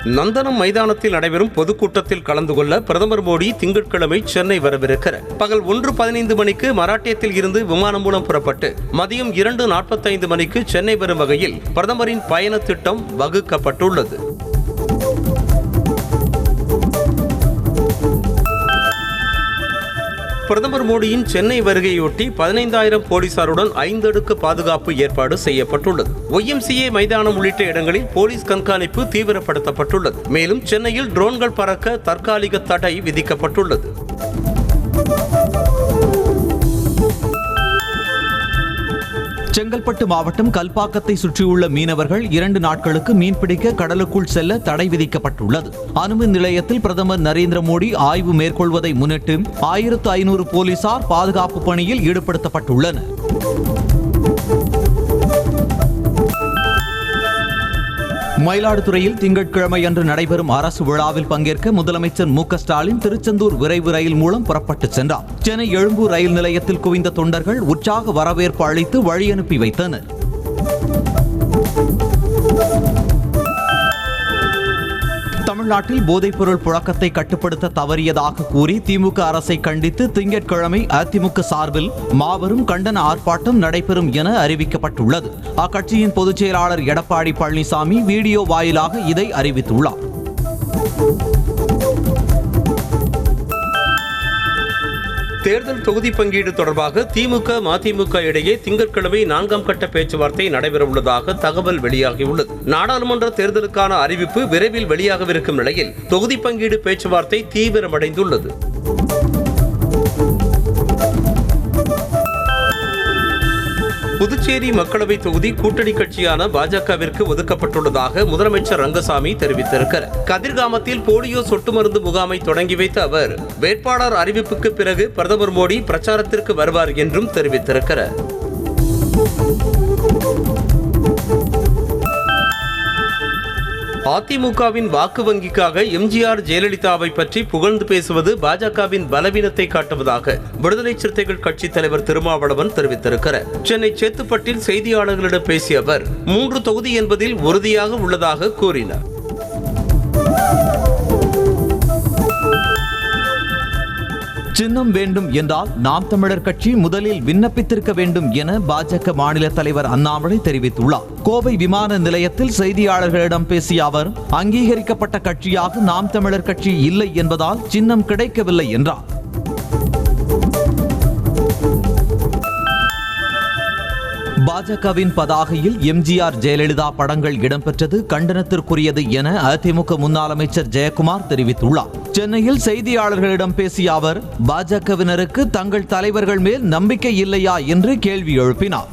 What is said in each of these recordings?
நந்தனம் மைதானத்தில் நடைபெறும் பொதுக்கூட்டத்தில் கலந்து கொள்ள பிரதமர் மோடி திங்கட்கிழமை சென்னை வரவிருக்கிறார். பகல் 1:15 மணிக்கு மராட்டியத்தில் இருந்து விமானம் மூலம் புறப்பட்டு மதியம் 2:45 மணிக்கு சென்னை வரும் வகையில் பிரதமரின் பயண திட்டம் வகுக்கப்பட்டுள்ளது. பிரதமர் மோடியின் சென்னை வருகையொட்டி 15,000 போலீசாருடன் 5 அடுக்கு பாதுகாப்பு ஏற்பாடு செய்யப்பட்டுள்ளது. YMCA மைதானம் உள்ளிட்ட இடங்களில் போலீஸ் கண்காணிப்பு தீவிரப்படுத்தப்பட்டுள்ளது. மேலும் சென்னையில் ட்ரோன்கள் பறக்க தற்காலிக தடை விதிக்கப்பட்டுள்ளது. செங்கல்பட்டு மாவட்டம் கல்பாக்கத்தை சுற்றியுள்ள மீனவர்கள் 2 நாட்களுக்கு மீன்பிடிக்க கடலுக்குள் செல்ல தடை விதிக்கப்பட்டுள்ளது. அணுமின் நிலையத்தில் பிரதமர் நரேந்திர மோடி ஆய்வு மேற்கொள்வதை முன்னிட்டு 1500 போலீசார் பாதுகாப்பு பணியில் ஈடுபடுத்தப்பட்டுள்ளனர். மயிலாடுதுறையில் திங்கட்கிழமை அன்று நடைபெறும் அரசு விழாவில் பங்கேற்க முதலமைச்சர் மு.க.ஸ்டாலின் திருச்செந்தூர் விரைவு ரயில் மூலம் புறப்பட்டு சென்றார். சென்னை எழும்பூர் ரயில் நிலையத்தில் குவிந்த தொண்டர்கள் உற்சாக வரவேற்பு அளித்து வழி அனுப்பி வைத்தனர். தமிழ்நாட்டில் போதைப்பொருள் புழக்கத்தை கட்டுப்படுத்த தவறியதாக கூறி திமுக அரசை கண்டித்து திங்கட்கிழமை அதிமுக சார்பில் மாபெரும் கண்டன ஆர்ப்பாட்டம் நடைபெறும் என அறிவிக்கப்பட்டுள்ளது. அக்கட்சியின் பொதுச் செயலாளர் எடப்பாடி பழனிசாமி வீடியோ வாயிலாக இதை அறிவித்துள்ளார். தேர்தல் தொகுதி பங்கீடு தொடர்பாக திமுக மதிமுக இடையே திங்கட்கிழமை 4ஆம் கட்ட பேச்சுவார்த்தை நடைபெறவுள்ளதாக தகவல் வெளியாகியுள்ளது. நாடாளுமன்ற தேர்தலுக்கான அறிவிப்பு விரைவில் வெளியாகவிருக்கும் நிலையில் தொகுதி பங்கீடு பேச்சுவார்த்தை தீவிரமடைந்துள்ளது. புதுச்சேரி மக்களவை தொகுதி கூட்டணி கட்சியான பாஜகவிற்கு ஒதுக்கப்பட்டுள்ளதாக முதலமைச்சர் ரங்கசாமி தெரிவித்திருக்கிறார். கதிர்காமத்தில் போலியோ சொட்டு மருந்து முகாமை தொடங்கி வைத்த அவர் வேட்பாளர் அறிவிப்புக்கு பிறகு பிரதமர் மோடி பிரச்சாரத்திற்கு வருவார் என்றும் தெரிவித்திருக்கிறார். அதிமுகவின் வாக்கு வங்கிக்காக எம்ஜிஆர் ஜெயலலிதாவை பற்றி புகழ்ந்து பேசுவது பாஜகவின் பலவீனத்தை காட்டுவதாக விடுதலை சிறுத்தைகள் கட்சி தலைவர் திருமாவளவன் தெரிவித்திருக்கிறார். சென்னை சேத்துப்பட்டில் செய்தியாளர்களிடம் பேசிய அவர் 3 தொகுதி என்பதில் உறுதியாக உள்ளதாக கூறினார். சின்னம் வேண்டும் என்றால் நாம் தமிழர் கட்சி முதலில் விண்ணப்பித்திருக்க வேண்டும் என பாஜக மாநில தலைவர் அண்ணாமலை தெரிவித்துள்ளார். கோவை விமான நிலையத்தில் செய்தியாளர்களிடம் பேசிய அவர் அங்கீகரிக்கப்பட்ட கட்சியாக நாம் தமிழர் கட்சி இல்லை என்பதால் சின்னம் கிடைக்கவில்லை என்றார். பாஜகவின் பதாகையில் எம்ஜிஆர் ஜெயலலிதா படங்கள் இடம்பெற்றது கண்டனத்திற்குரியது என அதிமுக முன்னாள் அமைச்சர் ஜெயக்குமார் தெரிவித்துள்ளார். சென்னையில் செய்தியாளர்களிடம் பேசிய அவர் பாஜகவினருக்கு தங்கள் தலைவர்கள் மேல் நம்பிக்கை இல்லையா என்று கேள்வி எழுப்பினார்.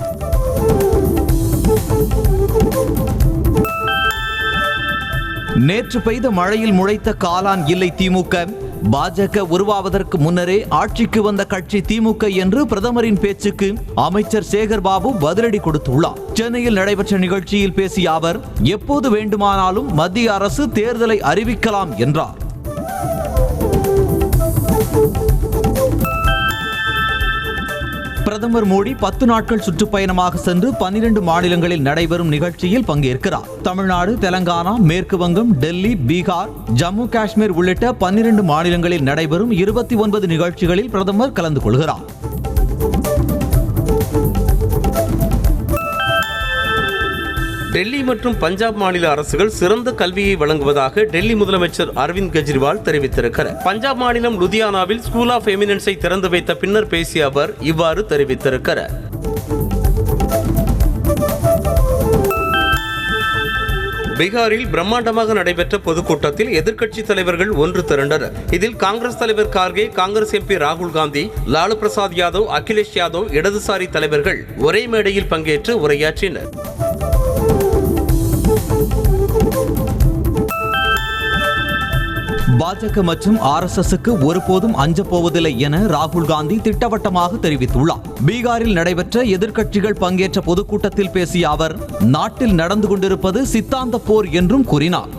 நேற்று பெய்த மழையில் முளைத்த காளான் இல்லை திமுக. பாஜக உருவாவதற்கு முன்னரே ஆட்சிக்கு வந்த கட்சி திமுக என்று பிரதமரின் பேச்சுக்கு அமைச்சர் சேகர் பாபு பதிலடி கொடுத்துள்ளார். சென்னையில் நடைபெற்ற நிகழ்ச்சியில் பேசிய அவர் எப்போது வேண்டுமானாலும் மத்திய அரசு தேர்தலை அறிவிக்கலாம் என்றார். பிரதமர் மோடி 10 நாட்கள் சுற்றுப்பயணமாக சென்று 12 மாநிலங்களில் நடைபெறும் நிகழ்ச்சியில் பங்கேற்கிறார். தமிழ்நாடு, தெலங்கானா, மேற்கு வங்கம், டெல்லி, பீகார், ஜம்மு காஷ்மீர் உள்ளிட்ட 12 மாநிலங்களில் நடைபெறும் 29 நிகழ்ச்சிகளில் பிரதமர் கலந்து கொள்கிறார். டெல்லி மற்றும் பஞ்சாப் மாநில அரசுகள் சிறந்த கல்வியை வழங்குவதாக டெல்லி முதலமைச்சர் அரவிந்த் கெஜ்ரிவால் தெரிவித்திருக்கிறார். பஞ்சாப் மாநிலம் லுதியானாவில் ஸ்கூல் ஆஃப் எமினன்ஸை திறந்து வைத்த பின்னர் பேசிய அவர் இவ்வாறு தெரிவித்திருக்கிறார். பீகாரில் பிரம்மாண்டமாக நடைபெற்ற பொதுக்கூட்டத்தில் எதிர்க்கட்சி தலைவர்கள் ஒன்று திரண்டனர். இதில் காங்கிரஸ் தலைவர் கார்கே, காங்கிரஸ் எம்பி ராகுல் காந்தி, லாலு பிரசாத் யாதவ், அகிலேஷ் யாதவ், இடதுசாரி தலைவர்கள் ஒரே மேடையில் பங்கேற்று உரையாற்றினர். பாஜக மற்றும் RSSக்கு ஒருபோதும் அஞ்சப் போவதில்லை என ராகுல் காந்தி திட்டவட்டமாக தெரிவித்துள்ளார். பீகாரில் நடைபெற்ற எதிர்க்கட்சிகள் பங்கேற்ற பொதுக்கூட்டத்தில் பேசிய அவர் நாட்டில் நடந்து கொண்டிருப்பது சித்தாந்த போர் என்றும் கூறினார்.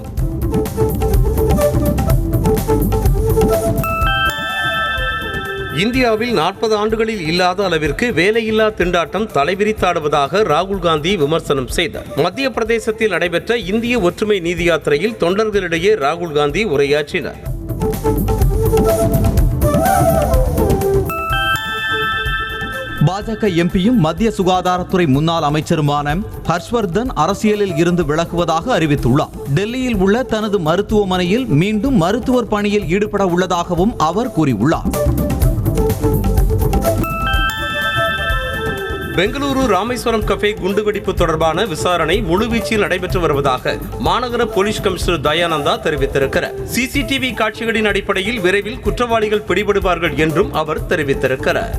இந்தியாவில் 40 ஆண்டுகளில் இல்லாத அளவிற்கு வேலையில்லா திண்டாட்டம் தலைவிரித்தாடுவதாக ராகுல் காந்தி விமர்சனம் செய்தார். மத்திய பிரதேசத்தில் நடைபெற்ற இந்திய ஒற்றுமை நீதி யாத்திரையில் தொண்டர்களிடையே ராகுல் காந்தி உரையாற்றினார். பாஜக எம்பியும் மத்திய சுகாதாரத்துறை முன்னாள் அமைச்சருமான ஹர்ஷ்வர்தன் அரசியலில் இருந்து விலகுவதாக அறிவித்துள்ளார். டெல்லியில் உள்ள தனது மருத்துவமனையில் மீண்டும் மருத்துவர் பணியில் ஈடுபட உள்ளதாகவும் அவர் கூறியுள்ளார். பெங்களூரு ராமேஸ்வரம் கஃபே குண்டுவெடிப்பு தொடர்பான விசாரணை முழுவீச்சில் நடைபெற்று வருவதாக மாநகர போலீஸ் கமிஷனர் தயானந்தா தெரிவித்திருக்கிறார். சிசிடிவி காட்சிகளின் அடிப்படையில் விரைவில் குற்றவாளிகள் பிடிபடுவார்கள் என்றும் அவர் தெரிவித்திருக்கிறார்.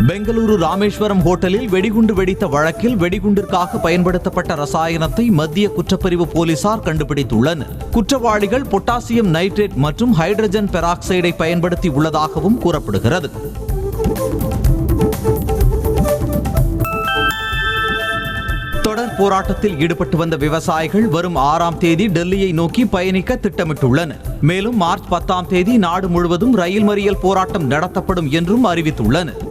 பெங்களூரு ராமேஸ்வரம் ஹோட்டலில் வெடிகுண்டு வெடித்த வழக்கில் வெடிகுண்டிற்காக பயன்படுத்தப்பட்ட ரசாயனத்தை மத்திய குற்றப்பிரிவு போலீசார் கண்டுபிடித்துள்ளனர். குற்றவாளிகள் பொட்டாசியம் நைட்ரேட் மற்றும் ஹைட்ரஜன் பெராக்சைடை பயன்படுத்தி உள்ளதாகவும் கூறப்படுகிறது. தொடர் போராட்டத்தில் ஈடுபட்டு வந்த விவசாயிகள் வரும் 6ஆம் தேதி டெல்லியை நோக்கி பயணிக்க திட்டமிட்டுள்ளனர். மேலும் மார்ச் 10ஆம் தேதி நாடு முழுவதும் ரயில் மறியல் போராட்டம் நடத்தப்படும் என்றும் அறிவித்துள்ளனர்.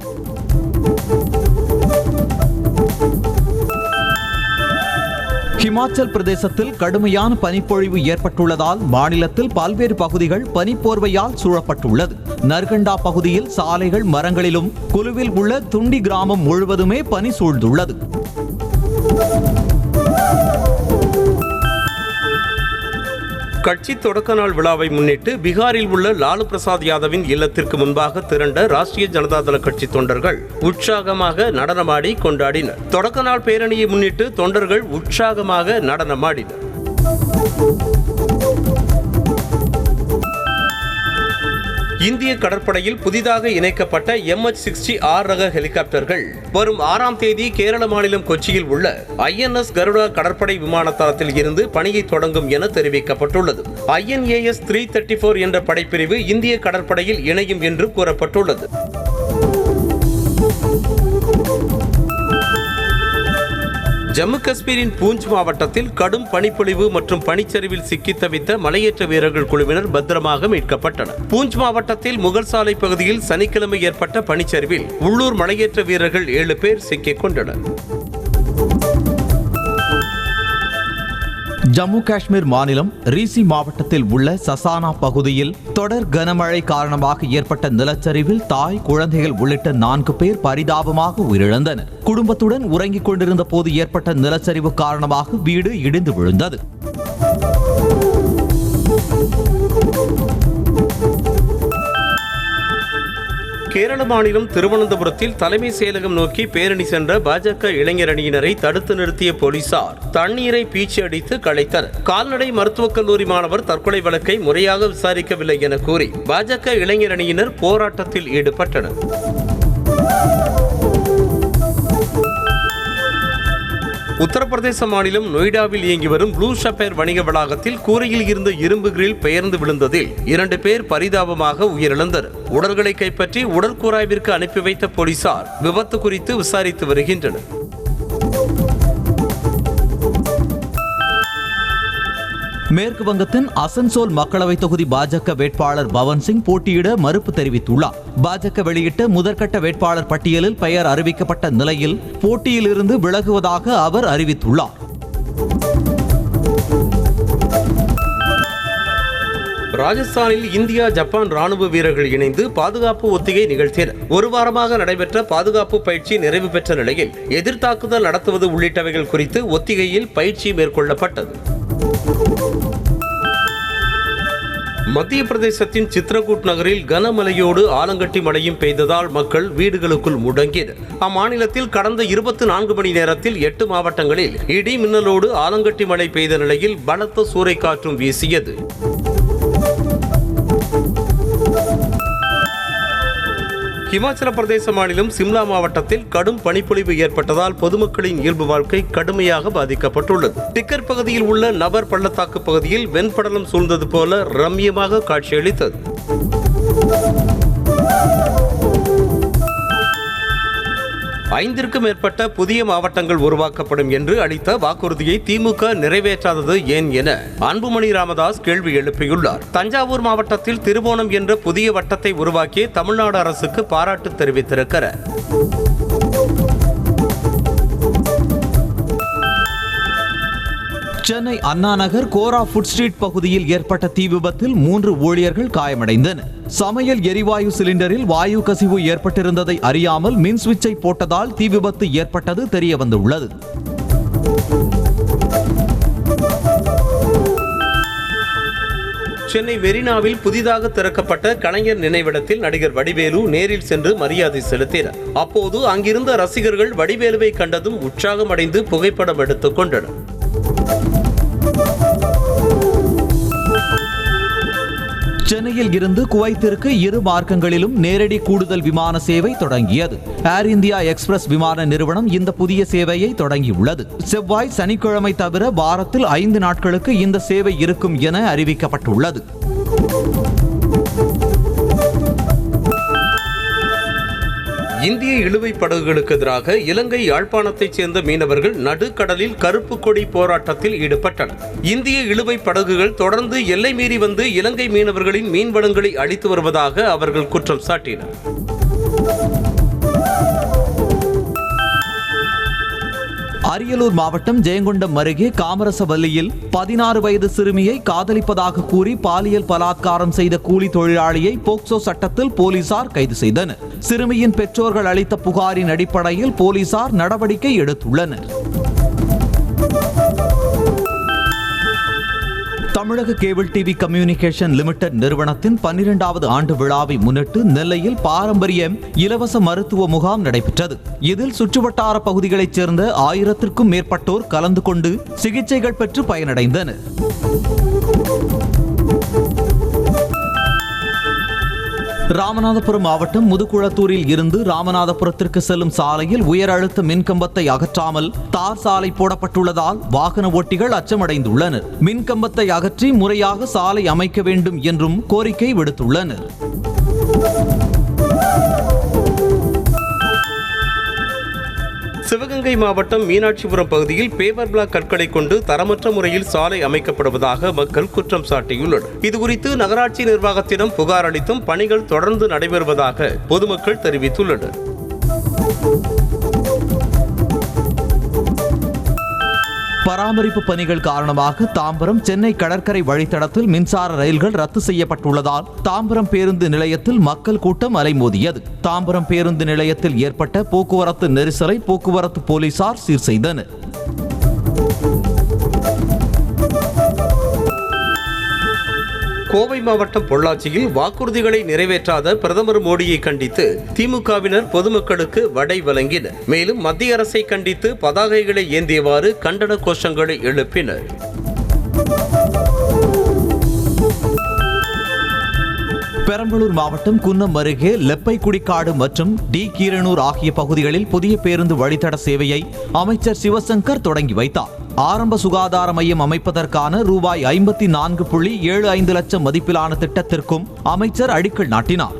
ஹிமாச்சல் பிரதேசத்தில் கடுமையான பனிப்பொழிவு ஏற்பட்டுள்ளதால் மாநிலத்தில் பல்வேறு பகுதிகள் பனிப்போர்வையால் சூழப்பட்டுள்ளது. நர்கண்டா பகுதியில் சாலைகள் மரங்களிலும் குழுவில் உள்ள துண்டி கிராமம் முழுவதுமே பனி சூழ்ந்துள்ளது. கட்சி தொடக்க நாள் விழாவை முன்னிட்டு பீகாரில் உள்ள லாலு பிரசாத் யாதவின் இல்லத்திற்கு முன்பாக திரண்ட ராஷ்டிரிய ஜனதா தள கட்சி தொண்டர்கள் உற்சாகமாக நடனமாடி கொண்டாடினர். தொடக்க நாள் பேரணியை முன்னிட்டு தொண்டர்கள் உற்சாகமாக நடனமாடினர். இந்திய கடற்படையில் புதிதாக இணைக்கப்பட்ட MH-60R ரக ஹெலிகாப்டர்கள் வரும் 6ஆம் தேதி கேரள மாநிலம் கொச்சியில் உள்ள INS கருடா கடற்படை விமான தளத்தில் இருந்து பணியை தொடங்கும் என தெரிவிக்கப்பட்டுள்ளது. INAS 334 என்ற படைப்பிரிவு இந்திய கடற்படையில் இணையும் என்று கூறப்பட்டுள்ளது. ஜம்மு காஷ்மீரின் பூஞ்ச் மாவட்டத்தில் கடும் பனிப்பொழிவு மற்றும் பனிச்சரிவில் சிக்கி தவித்த மலையேற்ற வீரர்கள் குழுவினர் பத்திரமாக மீட்கப்பட்டனர். பூஞ்ச் மாவட்டத்தில் முகல் சாலை பகுதியில் சனிக்கிழமை ஏற்பட்ட பனிச்சரிவில் உள்ளூர் மலையேற்ற வீரர்கள் 7 பேர் சிக்கிக் கொண்டனர். ஜம்மு காஷ்மீர் மாநிலம் ரீசி மாவட்டத்தில் உள்ள சசானா பகுதியில் தொடர் கனமழை காரணமாக ஏற்பட்ட நிலச்சரிவில் தாய், குழந்தைகள் உள்ளிட்ட 4 பேர் பரிதாபமாக உயிரிழந்தனர். குடும்பத்துடன் உறங்கிக் கொண்டிருந்த போது ஏற்பட்ட நிலச்சரிவு காரணமாக வீடு இடிந்து விழுந்தது. கேரள மாநிலம் திருவனந்தபுரத்தில் தலைமை செயலகம் நோக்கி பேரணி சென்ற பாஜக இளைஞர் அணியினரை தடுத்து நிறுத்திய போலீசார் தண்ணீரை பீச்சி அடித்து கலைத்தனர். கால்நடை மருத்துவக் கல்லூரி மாணவர் தற்கொலை வழக்கை முறையாக விசாரிக்கவில்லை என கூறி பாஜக இளைஞர் அணியினர் போராட்டத்தில் ஈடுபட்டனர். உத்தரப்பிரதேச மாநிலம் நொய்டாவில் இயங்கி வரும் ப்ளூ ஷப்பேர் வணிக வளாகத்தில் கூரையில் இருந்த இரும்பு கிரில் பெயர்ந்து விழுந்ததில் 2 பேர் பரிதாபமாக உயிரிழந்தனர். உடல்களை கைப்பற்றி உடற்கூராய்விற்கு அனுப்பி வைத்த போலீசார் விபத்து குறித்து விசாரித்து வருகின்றனர். மேற்கு வங்கத்தின் அசன்சோல் மக்களவை தொகுதி பாஜக வேட்பாளர் பவன் சிங் போட்டியிட மறுப்பு தெரிவித்துள்ளார். பாஜக வெளியிட்ட முதற்கட்ட வேட்பாளர் பட்டியலில் பெயர் அறிவிக்கப்பட்ட நிலையில் போட்டியிலிருந்து விலகுவதாக அவர் அறிவித்துள்ளார். ராஜஸ்தானில் இந்தியா, ஜப்பான் ராணுவ வீரர்கள் இணைந்து பாதுகாப்பு ஒத்திகை நிகழ்த்தினர். 1 வாரமாக நடைபெற்ற பாதுகாப்பு பயிற்சி நிறைவு பெற்ற நிலையில் எதிர்த்தாக்குதல் நடத்துவது உள்ளிட்டவைகள் குறித்து ஒத்திகையில் பயிற்சி மேற்கொள்ளப்பட்டது. மத்திய பிரதேசத்தின் சித்ரகூட் நகரில் கனமழையோடு ஆலங்கட்டி மழையும் பெய்ததால் மக்கள் வீடுகளுக்குள் முடங்கினர். அம்மாநிலத்தில் கடந்த 24 மணி நேரத்தில் 8 மாவட்டங்களில் இடி மின்னலோடு ஆலங்கட்டி மழை பெய்த நிலையில் பலத்த சூறைக்காற்றும் வீசியது. ஹிமாச்சல பிரதேச மாநிலம் சிம்லா மாவட்டத்தில் கடும் பனிப்பொழிவு ஏற்பட்டதால் பொதுமக்களின் இயல்பு வாழ்க்கை கடுமையாக பாதிக்கப்பட்டுள்ளது. டிக்கர் பகுதியில் உள்ள நபர் பள்ளத்தாக்கு பகுதியில் வெண்படலம் சூழ்ந்தது போல ரம்மியமாக காட்சியளித்தது. 5க்கும் மேற்பட்ட புதிய மாவட்டங்கள் உருவாக்கப்படும் என்று அளித்த வாக்குறுதியை திமுக நிறைவேற்றாதது ஏன் என அன்புமணி ராமதாஸ் கேள்வி எழுப்பியுள்ளார். தஞ்சாவூர் மாவட்டத்தில் திருவோணம் என்ற புதிய வட்டத்தை உருவாக்கி தமிழ்நாடு அரசுக்கு பாராட்டு தெரிவித்திருக்கிறார். சென்னை அண்ணா நகர் கோரா ஃபுட் ஸ்ட்ரீட் பகுதியில் ஏற்பட்ட தீ விபத்தில் 3 ஊழியர்கள் காயமடைந்தனர். சமையல் எரிவாயு சிலிண்டரில் வாயு கசிவு ஏற்பட்டிருந்ததை அறியாமல் மின் சுவிட்சை போட்டதால் தீ விபத்து ஏற்பட்டது தெரியவந்துள்ளது. சென்னை மெரினாவில் புதிதாக திறக்கப்பட்ட கலைஞர் நினைவிடத்தில் நடிகர் வடிவேலு நேரில் சென்று மரியாதை செலுத்தினார். அப்போது அங்கிருந்த ரசிகர்கள் வடிவேலுவை கண்டதும் உற்சாகமடைந்து புகைப்படம் எடுத்துக் கொண்டனர். சென்னையில் இருந்து குவைத்திற்கு 2 மார்க்கங்களிலும் நேரடி கூடுதல் விமான சேவை தொடங்கியது. ஏர் இந்தியா எக்ஸ்பிரஸ் விமான நிறுவனம் இந்த புதிய சேவையை தொடங்கியுள்ளது. செவ்வாய், சனிக்கிழமை தவிர வாரத்தில் 5 நாட்களுக்கு இந்த சேவை இருக்கும் என அறிவிக்கப்பட்டுள்ளது. இந்திய இழுவை படகுகளுக்கு எதிராக இலங்கை யாழ்ப்பாணத்தைச் சேர்ந்த மீனவர்கள் நடுக்கடலில் கருப்பு கொடி போராட்டத்தில் ஈடுபட்டனர். இந்திய இழுவை படகுகள் தொடர்ந்து எல்லை மீறி வந்து இலங்கை மீனவர்களின் மீன்வளங்களை அழித்து வருவதாக அவர்கள் குற்றம் சாட்டினர். அரியலூர் மாவட்டம் ஜெயங்கொண்டம் அருகே காமரசவல்லியில் 16 வயது சிறுமியை காதலிப்பதாக கூறி பாலியல் பலாத்காரம் செய்த கூலி தொழிலாளியை போக்சோ சட்டத்தில் போலீசார் கைது செய்தனர். சிறுமியின் பெற்றோர்கள் அளித்த புகாரின் அடிப்படையில் போலீசார் நடவடிக்கை எடுத்துள்ளனர். தமிழக கேபிள் டிவி கம்யூனிகேஷன் லிமிடெட் நிறுவனத்தின் 12வது ஆண்டு விழாவை முன்னிட்டு நெல்லையில் பாரம்பரிய இலவச மருத்துவ முகாம் நடைபெற்றது. இதில் சுற்றுவட்டார பகுதிகளைச் சேர்ந்த 1000க்கும் மேற்பட்டோர் கலந்து கொண்டு சிகிச்சைகள் பெற்று பயனடைந்தனர். ராமநாதபுரம் மாவட்டம் முதுகுளத்தூரில் இருந்து ராமநாதபுரத்திற்கு செல்லும் சாலையில் உயர் அழுத்த மின்கம்பத்தை அகற்றாமல் தார் சாலை போடப்பட்டுள்ளதால் வாகன ஓட்டிகள் அச்சமடைந்துள்ளனர். மின்கம்பத்தை அகற்றி முறையாக சாலை அமைக்க வேண்டும் என்றும் கோரிக்கை விடுத்துள்ளனர். சிவகங்கை மாவட்டம் மீனாட்சிபுரம் பகுதியில் பேவர் பிளாக் கற்களை கொண்டு தரமற்ற முறையில் சாலை அமைக்கப்படுவதாக மக்கள் குற்றம் சாட்டியுள்ளனர். இதுகுறித்து நகராட்சி நிர்வாகத்திடம் புகார் அளித்தும் பணிகள் தொடர்ந்து நடைபெறுவதாக பொதுமக்கள் தெரிவித்துள்ளனர். பராமரிப்பு பணிகள் காரணமாக தாம்பரம் சென்னை கடற்கரை வழித்தடத்தில் மின்சார ரயில்கள் ரத்து செய்யப்பட்டுள்ளதால் தாம்பரம் பேருந்து நிலையத்தில் மக்கள் கூட்டம் அலைமோதியது. தாம்பரம் பேருந்து நிலையத்தில் ஏற்பட்ட போக்குவரத்து நெரிசலை போக்குவரத்து போலீசார் சீர் செய்தனர். கோவை மாவட்டம் பொள்ளாச்சியில் வாக்குறுதிகளை நிறைவேற்றாத பிரதமர் மோடியை கண்டித்து திமுகவினர் பொதுமக்களுக்கு வடை வழங்கினர். மேலும் மத்திய அரசை கண்டித்து பதாகைகளை ஏந்தியவாறு கண்டன கோஷங்களை எழுப்பினர். பெரம்பலூர் மாவட்டம் குன்னம் அருகே லெப்பைக்குடிக்காடு மற்றும் டி கீரனூர் ஆகிய பகுதிகளில் புதிய பேருந்து வழித்தட சேவையை அமைச்சர் சிவசங்கர் தொடங்கி வைத்தார். ஆரம்ப சுகாதார மையம் அமைப்பதற்கான ரூபாய் 54.75 லட்சம் மதிப்பிலான திட்டத்திற்கும் அமைச்சர் அடிக்கல் நாட்டினார்.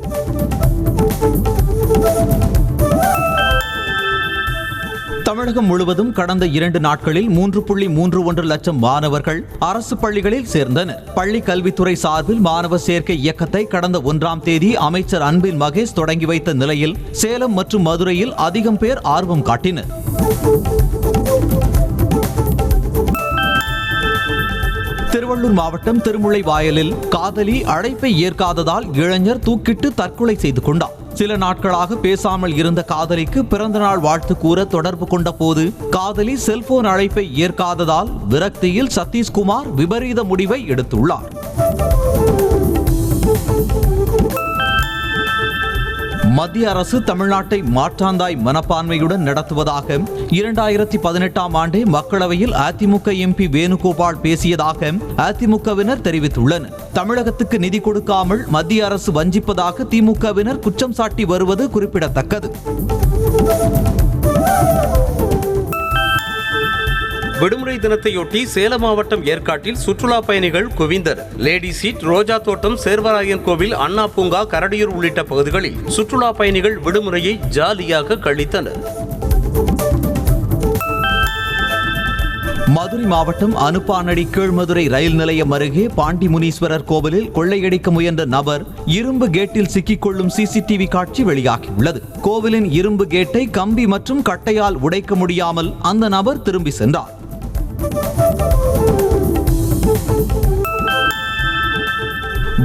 தமிழகம் முழுவதும் கடந்த 2 நாட்களில் 3.31 லட்சம் மாணவர்கள் அரசு பள்ளிகளில் சேர்ந்தனர். பள்ளி கல்வித்துறை சார்பில் மாணவர் சேர்க்கை இயக்கத்தை கடந்த 1ஆம் தேதி அமைச்சர் அன்பில் மகேஷ் தொடங்கி வைத்த நிலையில் சேலம் மற்றும் மதுரையில் அதிகம் பேர் ஆர்வம் காட்டினர். திருவள்ளூர் மாவட்டம் திருமுல்லைவாயலில் காதலி அழைப்பை ஏற்காததால் இளைஞர் தூக்கிட்டு தற்கொலை செய்து கொண்டார். சில நாட்களாக பேசாமல் இருந்த காதலிக்கு பிறந்தநாள் வாழ்த்து கூற தொடர்பு கொண்ட போது காதலி செல்போன் அழைப்பை ஏற்காததால் விரக்தியில் சதீஷ்குமார் விபரீத முடிவை எடுத்துள்ளார். மத்திய அரசு தமிழ்நாட்டை மாற்றாந்தாய் மனப்பான்மையுடன் நடத்துவதாக 2018ஆம் ஆண்டே மக்களவையில் அதிமுக எம்பி வேணுகோபால் பேசியதாக அதிமுகவினர் தெரிவித்துள்ளனர். தமிழகத்துக்கு நிதி கொடுக்காமல் மத்திய அரசு வஞ்சிப்பதாக திமுகவினர் குற்றம் சாட்டி வருவது குறிப்பிடத்தக்கது. விடுமுறை தினத்தையொட்டி சேலம் மாவட்டம் ஏற்காட்டில் சுற்றுலா பயணிகள் குவிந்தனர். லேடி சீட், ரோஜா தோட்டம், சேர்வராயன் கோவில், அண்ணா பூங்கா, கரடியூர் உள்ளிட்ட பகுதிகளில் சுற்றுலா பயணிகள் விடுமுறையை ஜாலியாக கழித்தனர். மதுரை மாவட்டம் அனுப்பானடி கீழ்மதுரை ரயில் நிலையம் அருகே பாண்டி முனீஸ்வரர் கோவிலில் கொள்ளையடிக்க முயன்ற நபர் இரும்பு கேட்டில் சிக்கிக்கொள்ளும் சிசிடிவி காட்சி வெளியாகியுள்ளது. கோவிலின் இரும்பு கேட்டை கம்பி மற்றும் கட்டையால் உடைக்க முடியாமல் அந்த நபர் திரும்பி சென்றார்.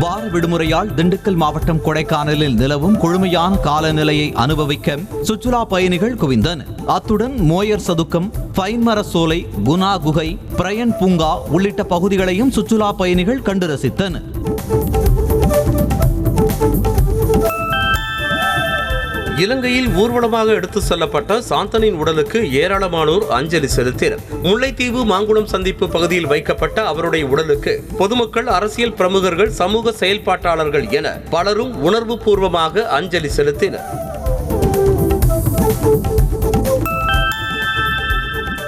வார விடுமுறையால் திண்டுக்கல் மாவட்டம் கொடைக்கானலில் நிலவும் குளுமையான காலநிலையை அனுபவிக்க சுற்றுலா பயணிகள் குவிந்தனர். அத்துடன் மோயர் சதுக்கம், பைன்மர சோலை, குணா குகை, பிரயன் பூங்கா உள்ளிட்ட பகுதிகளையும் சுற்றுலா பயணிகள் கண்டு ரசித்தனர். இலங்கையில் ஊர்வலமாக எடுத்து செல்லப்பட்ட சாந்தனின் உடலுக்கு ஏராளமானோர் அஞ்சலி செலுத்தினர். முல்லைத்தீவு மாங்குளம் சந்திப்பு பகுதியில் வைக்கப்பட்ட அவருடைய உடலுக்கு பொதுமக்கள், அரசியல் பிரமுகர்கள், சமூக செயல்பாட்டாளர்கள் என பலரும் உணர்வு பூர்வமாக அஞ்சலி செலுத்தினர்.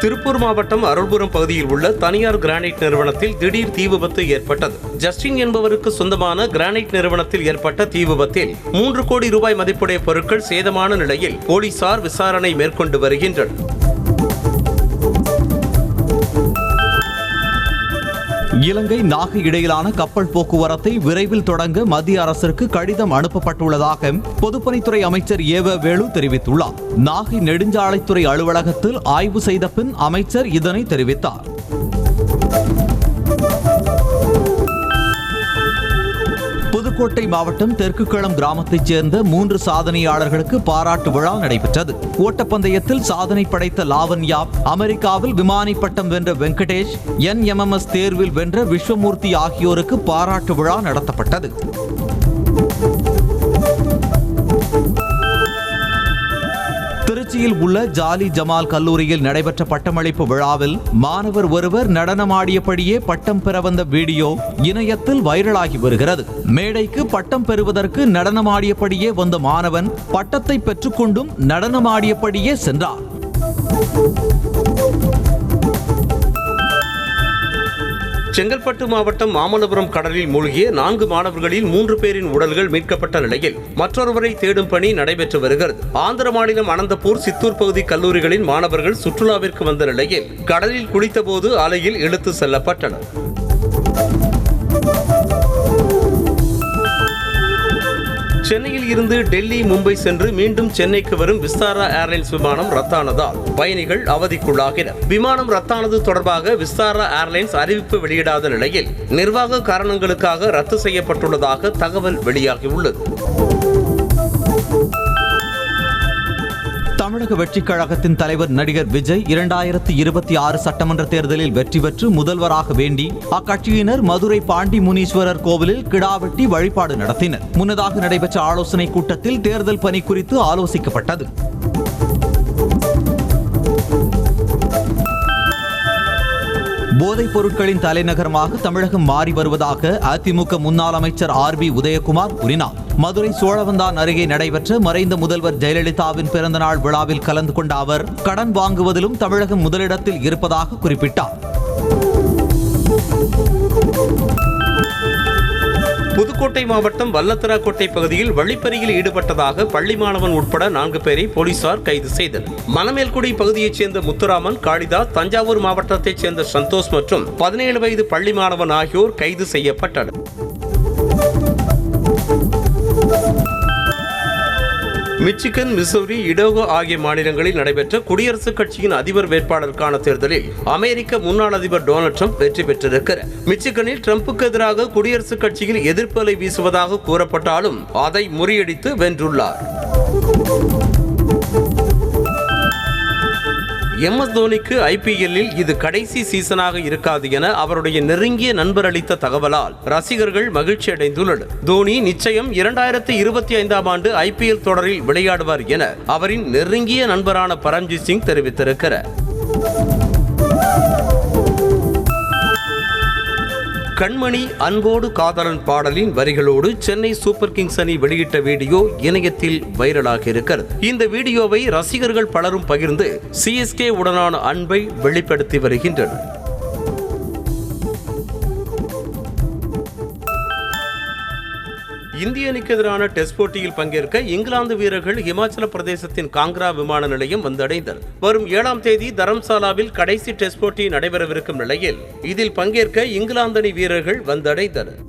திருப்பூர் மாவட்டம் அருள்புரம் பகுதியில் உள்ள தனியார் கிரானைட் நிறுவனத்தில் திடீர் தீ விபத்து ஏற்பட்டது. ஜஸ்டின் என்பவருக்கு சொந்தமான கிரானைட் நிறுவனத்தில் ஏற்பட்ட தீ விபத்தில் 3 கோடி ரூபாய் மதிப்புடைய பொருட்கள் சேதமான நிலையில் போலீசார் விசாரணை மேற்கொண்டு வருகின்றனர். இலங்கை நாகை இடையிலான கப்பல் போக்குவரத்தை விரைவில் தொடங்க மத்திய அரசிற்கு கடிதம் அனுப்பப்பட்டுள்ளதாக பொதுப்பணித்துறை அமைச்சர் ஏவ வேலு தெரிவித்துள்ளார். நாகை நெடுஞ்சாலைத்துறை அலுவலகத்தில் ஆய்வு செய்த பின் அமைச்சர் இதனை தெரிவித்தார். புதுக்கோட்டை மாவட்டம் தெற்குக்களம் கிராமத்தைச் சேர்ந்த 3 சாதனையாளர்களுக்கு பாராட்டு விழா நடைபெற்றது. ஓட்டப்பந்தயத்தில் சாதனை படைத்த லாவண்யா, அமெரிக்காவில் விமானி பட்டம் வென்ற வெங்கடேஷ், NMMS தேர்வில் வென்ற விஸ்வமூர்த்தி ஆகியோருக்கு பாராட்டு விழா நடத்தப்பட்டது. திருச்சியில் உள்ள ஜாலி ஜமால் கல்லூரியில் நடைபெற்ற பட்டமளிப்பு விழாவில் மாணவர் ஒருவர் நடனமாடியபடியே பட்டம் பெற வந்த வீடியோ இணையத்தில் வைரலாகி வருகிறது. மேடைக்கு பட்டம் பெறுவதற்கு நடனமாடியபடியே வந்த மாணவன் பட்டத்தை பெற்றுக்கொண்டும் நடனமாடியபடியே சென்றார். செங்கல்பட்டு மாவட்டம் மாமல்லபுரம் கடலில் மூழ்கிய 4 மாணவர்களில் 3 பேரின் உடல்கள் மீட்கப்பட்ட நிலையில் மற்றொருவரை தேடும் பணி நடைபெற்று வருகிறது. ஆந்திர மாநிலம் அனந்தபூர், சித்தூர் பகுதி கல்லூரிகளின் மாணவர்கள் சுற்றுலாவிற்கு வந்த நிலையில் கடலில் குளித்தபோது அலையில் இழுத்து செல்லப்பட்டனர். சென்னையில் இருந்து டெல்லி, மும்பை சென்று மீண்டும் சென்னைக்கு வரும் விஸ்தாரா ஏர்லைன்ஸ் விமானம் ரத்தானதால் பயணிகள் அவதிக்குள்ளாகினர். விமானம் ரத்தானது தொடர்பாக விஸ்தாரா ஏர்லைன்ஸ் அறிவிப்பு வெளியிடாத நிலையில் நிர்வாக காரணங்களுக்காக ரத்து செய்யப்பட்டுள்ளதாக தகவல் வெளியாகியுள்ளது. தமிழக வெற்றிக் கழகத்தின் தலைவர் நடிகர் விஜய் 2026 சட்டமன்ற தேர்தலில் வெற்றி பெற்று முதல்வராக வேண்டி அக்கட்சியினர் மதுரை பாண்டி முனீஸ்வரர் கோவிலில் கிடாவெட்டி வழிபாடு நடத்தினர். முன்னதாக நடைபெற்ற ஆலோசனை கூட்டத்தில் தேர்தல் பணி குறித்து ஆலோசிக்கப்பட்டது. போதைப் பொருட்களின் தலைநகரமாக தமிழகம் மாறி வருவதாக அதிமுக முன்னாள் அமைச்சர் RB உதயகுமார் கூறினார். மதுரை சோழவந்தான் அருகே நடைபெற்ற மறைந்த முதல்வர் ஜெயலலிதாவின் பிறந்தநாள் விழாவில் கலந்து கொண்ட அவர் கடன் வாங்குவதிலும் தமிழகம் முதலிடத்தில் இருப்பதாக குறிப்பிட்டார். புதுக்கோட்டை மாவட்டம் வல்லத்தராக்கோட்டை பகுதியில் வழிப்பறியில் ஈடுபட்டதாக பள்ளி மாணவன் உட்பட 4 பேரை போலீசார் கைது செய்தனர். மணமேல்குடி பகுதியைச் சேர்ந்த முத்துராமன், காளிதாஸ், தஞ்சாவூர் மாவட்டத்தைச் சேர்ந்த சந்தோஷ் மற்றும் 17 வயது பள்ளி மாணவன் ஆகியோர் கைது செய்யப்பட்டனர். மிச்சிகன், மிசௌரி, இடோகோ ஆகிய மாநிலங்களில் நடைபெற்ற குடியரசுக் கட்சியின் அதிபர் வேட்பாளருக்கான தேர்தலில் அமெரிக்க முன்னாள் அதிபர் டொனால்ட் ட்ரம்ப் வெற்றி பெற்றிருக்கிறார். மிச்சிகனில் ட்ரம்புக்கு எதிராக குடியரசுக் கட்சியில் எதிர்ப்பு அலை வீசுவதாக கூறப்பட்டாலும் அதை முறியடித்து வென்றுள்ளார். MS தோனிக்கு IPL-இல் இது கடைசி சீசனாக இருக்காது என அவருடைய நெருங்கிய நண்பர் அளித்த தகவலால் ரசிகர்கள் மகிழ்ச்சி அடைந்துள்ளனர். தோனி நிச்சயம் 2025ஆம் ஆண்டு IPL தொடரில் விளையாடுவார் என அவரின் நெருங்கிய நண்பரான பரம்ஜித் சிங் தெரிவித்திருக்கிறார். கண்மணி அன்போடு காதலன் பாடலின் வரிகளோடு சென்னை சூப்பர் கிங்ஸ் அணி வெளியிட்ட வீடியோ இணையத்தில் வைரலாகி இருக்கிறது. இந்த வீடியோவை ரசிகர்கள் பலரும் பகிர்ந்து CSK உடனான அன்பை வெளிப்படுத்தி வருகின்றனர். இந்திய அணிக்கு எதிரான டெஸ்ட் போட்டியில் பங்கேற்க இங்கிலாந்து வீரர்கள் இமாச்சல பிரதேசத்தின் காங்க்ரா விமான நிலையம் வந்தடைந்தனர். வரும் 7ஆம் தேதி தரம்சாலாவில் கடைசி டெஸ்ட் போட்டி நடைபெறவிருக்கும் நிலையில் இதில் பங்கேற்க இங்கிலாந்து அணி வீரர்கள் வந்தடைந்தனர்.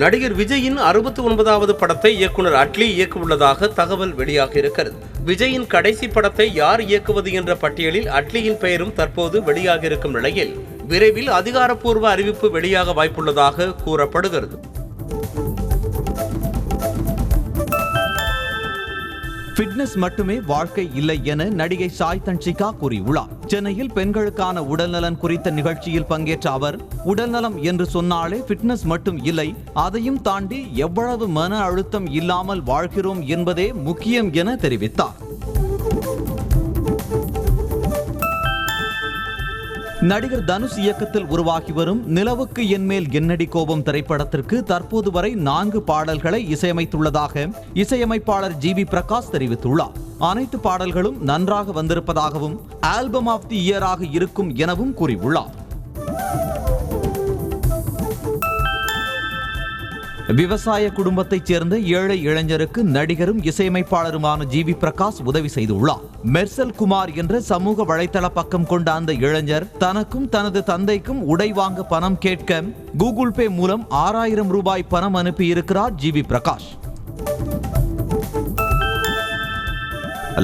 நடிகர் விஜயின் 69வது படத்தை இயக்குனர் அட்லி இயக்கவுள்ளதாக தகவல் வெளியாக இருக்கிறது. விஜயின் கடைசி படத்தை யார் இயக்குவது என்ற பட்டியலில் அட்லியின் பெயரும் தற்போது வெளியாக இருக்கும் நிலையில் விரைவில் அதிகாரப்பூர்வ அறிவிப்பு வெளியாக வாய்ப்புள்ளதாக கூறப்படுகிறது. ஃபிட்னஸ் மட்டுமே வாழ்க்கை இல்லை என நடிகை சாய் தன்ஷிகா கூறியுள்ளார். சென்னையில் பெண்களுக்கான உடல்நலன் குறித்த நிகழ்ச்சியில் பங்கேற்ற அவர், உடல்நலம் என்று சொன்னாலே ஃபிட்னஸ் மட்டும் இல்லை, அதையும் தாண்டி எவ்வளவு மன அழுத்தம் இல்லாமல் வாழ்கிறோம் என்பதே முக்கியம் என தெரிவித்தார். நடிகர் தனுஷ் இயக்கத்தில் உருவாகி வரும் நிலவுக்கு என்மேல் என்னடி கோபம் திரைப்படத்திற்கு தற்போது வரை 4 பாடல்களை இசையமைத்துள்ளதாக இசையமைப்பாளர் ஜிவி பிரகாஷ் தெரிவித்துள்ளார். அனைத்து பாடல்களும் நன்றாக வந்திருப்பதாகவும் ஆல்பம் ஆஃப் தி இயராக இருக்கும் எனவும் கூறியுள்ளார். விவசாய குடும்பத்தைச் சேர்ந்த ஏழை இளைஞருக்கு நடிகரும் இசையமைப்பாளருமான ஜிவி பிரகாஷ் உதவி செய்துள்ளார். மெர்சல் குமார் என்ற சமூக வலைதள பக்கம் கொண்ட அந்த இளைஞர் தனக்கும் தனது தந்தைக்கும் உடை வாங்க பணம் கேட்க கூகுள் பே மூலம் 6000 ரூபாய் பணம் அனுப்பியிருக்கிறார் ஜிவி பிரகாஷ்.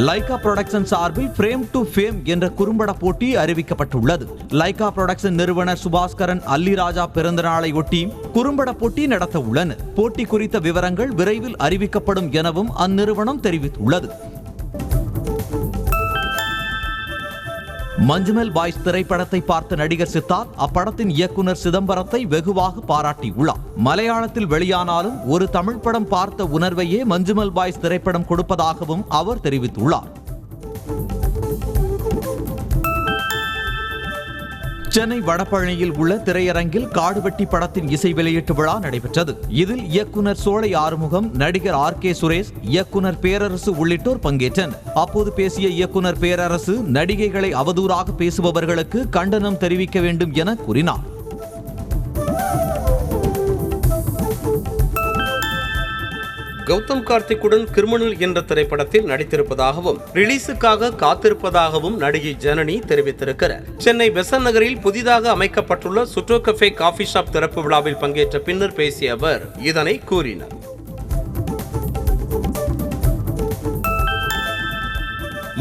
லைகா புரொடக்ஷன் சார்பில் ஃப்ரேம் டு ஃபேம் என்ற குறும்பட போட்டி அறிவிக்கப்பட்டுள்ளது. லைகா புரொடக்ஷன் நிறுவனர் சுபாஸ்கரன் அல்லிராஜா பிறந்த நாளை ஒட்டி குறும்பட போட்டி நடத்த உள்ளனர். போட்டி குறித்த விவரங்கள் விரைவில் அறிவிக்கப்படும் எனவும் அந்நிறுவனம் தெரிவித்துள்ளது. மஞ்சுமெல் பாய்ஸ் திரைப்படத்தை பார்த்த நடிகர் சித்தார்த் அப்படத்தின் இயக்குனர் சிதம்பரத்தை வெகுவாக பாராட்டியுள்ளார். மலையாளத்தில் வெளியானாலும் ஒரு தமிழ் படம் பார்த்த உணர்வையே மஞ்சுமெல் பாய்ஸ் திரைப்படம் கொடுப்பதாகவும் அவர் தெரிவித்துள்ளார். சென்னை வடபழனியில் உள்ள திரையரங்கில் காடுவெட்டி படத்தின் இசை வெளியீட்டு விழா நடைபெற்றது. இதில் இயக்குனர் சோலை ஆறுமுகம், நடிகர் RK சுரேஷ், இயக்குனர் பேரரசு உள்ளிட்டோர் பங்கேற்றனர். அப்போது பேசிய இயக்குனர் பேரரசு, நடிகைகளை அவதூறாக பேசுபவர்களுக்கு கண்டனம் தெரிவிக்க வேண்டும் என கூறினார். கௌதம் கார்த்திக்குடன் கிரிமினல் என்ற திரைப்படத்தில் நடித்திருப்பதாகவும் ரிலீஸுக்காக காத்திருப்பதாகவும் நடிகை ஜனனி தெரிவித்திருக்கிறார். சென்னை பெசன்ட் நகரில் புதிதாக அமைக்கப்பட்டுள்ள சுட்டோ கஃபே காஃபி ஷாப் திறப்பு விழாவில் பங்கேற்ற பின்னர் பேசிய அவர் இதனை கூறினார்.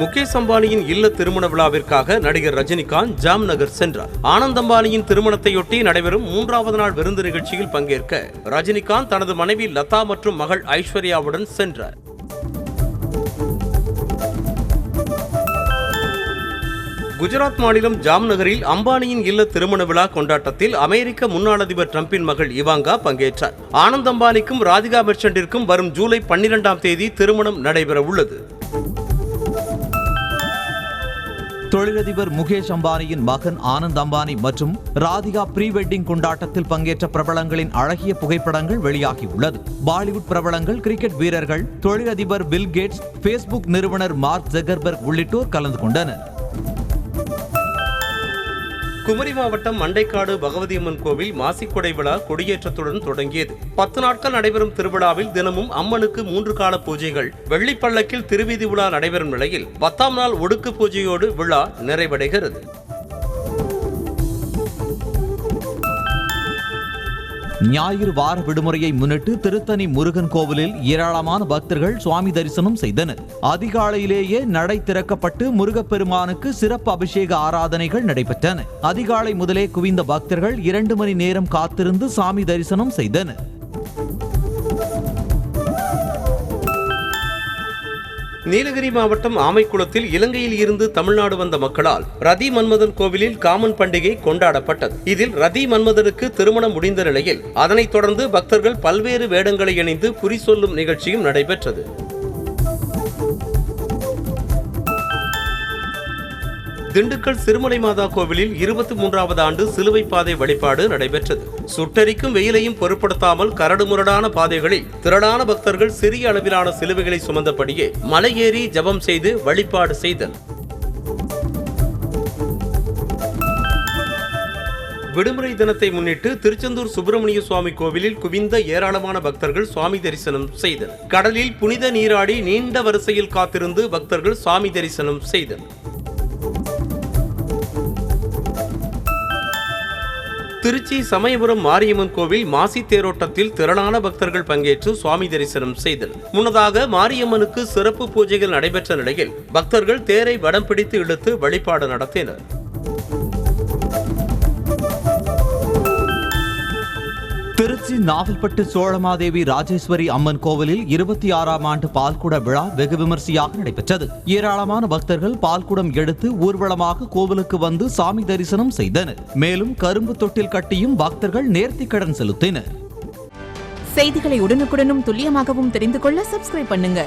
முகேஷ் அம்பானியின் இல்ல திருமண விழாவிற்காக நடிகர் ரஜினிகாந்த் ஜாம்நகர் சென்றார். ஆனந்த் அம்பானியின் திருமணத்தையொட்டி நடைபெறும் 3வது நாள் விருந்து நிகழ்ச்சியில் பங்கேற்க ரஜினிகாந்த் தனது மனைவி லதா மற்றும் மகள் ஐஸ்வர்யாவுடன் சென்றார். குஜராத் மாநிலம் ஜாம்நகரில் அம்பானியின் இல்ல திருமண விழா கொண்டாட்டத்தில் அமெரிக்க முன்னாள் அதிபர் டிரம்பின் மகள் இவாங்கா பங்கேற்றார். ஆனந்த் அம்பானிக்கும் ராதிகா மெர்ச்சண்டிற்கும் வரும் ஜூலை 12ஆம் தேதி திருமணம் நடைபெற உள்ளது. தொழிலதிபர் முகேஷ் அம்பானியின் மகன் ஆனந்த் அம்பானி மற்றும் ராதிகா ப்ரீ வெட்டிங் கொண்டாட்டத்தில் பங்கேற்ற பிரபலங்களின் அழகிய புகைப்படங்கள் வெளியாகியுள்ளது. பாலிவுட் பிரபலங்கள், கிரிக்கெட் வீரர்கள், தொழிலதிபர் பில் கேட்ஸ், பேஸ்புக் நிறுவனர் மார்க் ஜக்கர்பர்க் உள்ளிட்டோர் கலந்து கொண்டனர். குமரி மாவட்டம் மண்டைக்காடு பகவதியம்மன் கோவில் மாசிக்கொடை விழா கொடியேற்றத்துடன் தொடங்கியது. 10 நாட்கள் நடைபெறும் திருவிழாவில் தினமும் அம்மனுக்கு 3 கால பூஜைகள், வெள்ளிப்பள்ளக்கில் திருவீதி விழா நடைபெறும் நிலையில் 10ஆம் நாள் ஒடுக்கு பூஜையோடு விழா நிறைவடைகிறது. ஞாயிறு வார விடுமுறையை முன்னிட்டு திருத்தணி முருகன் கோவிலில் ஏராளமான பக்தர்கள் சுவாமி தரிசனம் செய்தனர். அதிகாலையிலேயே நடை திறக்கப்பட்டு முருகப்பெருமானுக்கு சிறப்பு அபிஷேக ஆராதனைகள் நடைபெற்றன. அதிகாலை முதலே குவிந்த பக்தர்கள் 2 மணி நேரம் காத்திருந்து சாமி தரிசனம் செய்தனர். நீலகிரி மாவட்டம் ஆமைக்குளத்தில் இலங்கையில் இருந்து தமிழ்நாடு வந்த மக்களால் ரதி மன்மதன் கோவிலில் காமன் பண்டிகை கொண்டாடப்பட்டது. இதில் ரதி மன்மதனுக்கு திருமணம் முடிந்த நிலையில் அதனைத் தொடர்ந்து பக்தர்கள் பல்வேறு வேடங்களை அணிந்து குறி சொல்லும் நிகழ்ச்சியும் நடைபெற்றது. திண்டுக்கல் சிறுமலை மாதா கோவிலில் 23வது ஆண்டு சிலுவை பாதை வழிபாடு நடைபெற்றது. சுட்டரிக்கும் வெயிலையும் பொருட்படுத்தாமல் கரடுமுரடான பாதைகளில் திரளான பக்தர்கள் சிறிய அளவிலான சிலுவைகளை சுமந்தபடியே மலையேறி ஜபம் செய்து வழிபாடு செய்தனர். விடுமுறை தினத்தை முன்னிட்டு திருச்செந்தூர் சுப்பிரமணிய சுவாமி கோவிலில் குவிந்த ஏராளமான பக்தர்கள் சுவாமி தரிசனம் செய்தனர். கடலில் புனித நீராடி நீண்ட வரிசையில் காத்திருந்து பக்தர்கள் சுவாமி தரிசனம் செய்தனர். திருச்சி சமயபுரம் மாரியம்மன் கோவில் மாசி தேரோட்டத்தில் திரளான பக்தர்கள் பங்கேற்று சுவாமி தரிசனம் செய்தனர். முன்னதாக மாரியம்மனுக்கு சிறப்பு பூஜைகள் நடைபெற்ற நிலையில் பக்தர்கள் தேரை வடம் பிடித்து இழுத்து வழிபாடு நடத்தினர். திருச்சி நாவல்பட்டு சோழமாதேவி ராஜேஸ்வரி அம்மன் கோவிலில் 26ஆம் ஆண்டு பால்குட விழா வெகு விமர்சையாக நடைபெற்றது. ஏராளமான பக்தர்கள் பால்குடம் எடுத்து ஊர்வலமாக கோவிலுக்கு வந்து சாமி தரிசனம் செய்தனர். மேலும் கரும்பு தொட்டில் கட்டியும் பக்தர்கள் நேர்த்திக்கடன் செலுத்தினர். செய்திகளை உடனுக்குடனும் துல்லியமாகவும் தெரிந்து கொள்ள சப்ஸ்கிரைப் பண்ணுங்க.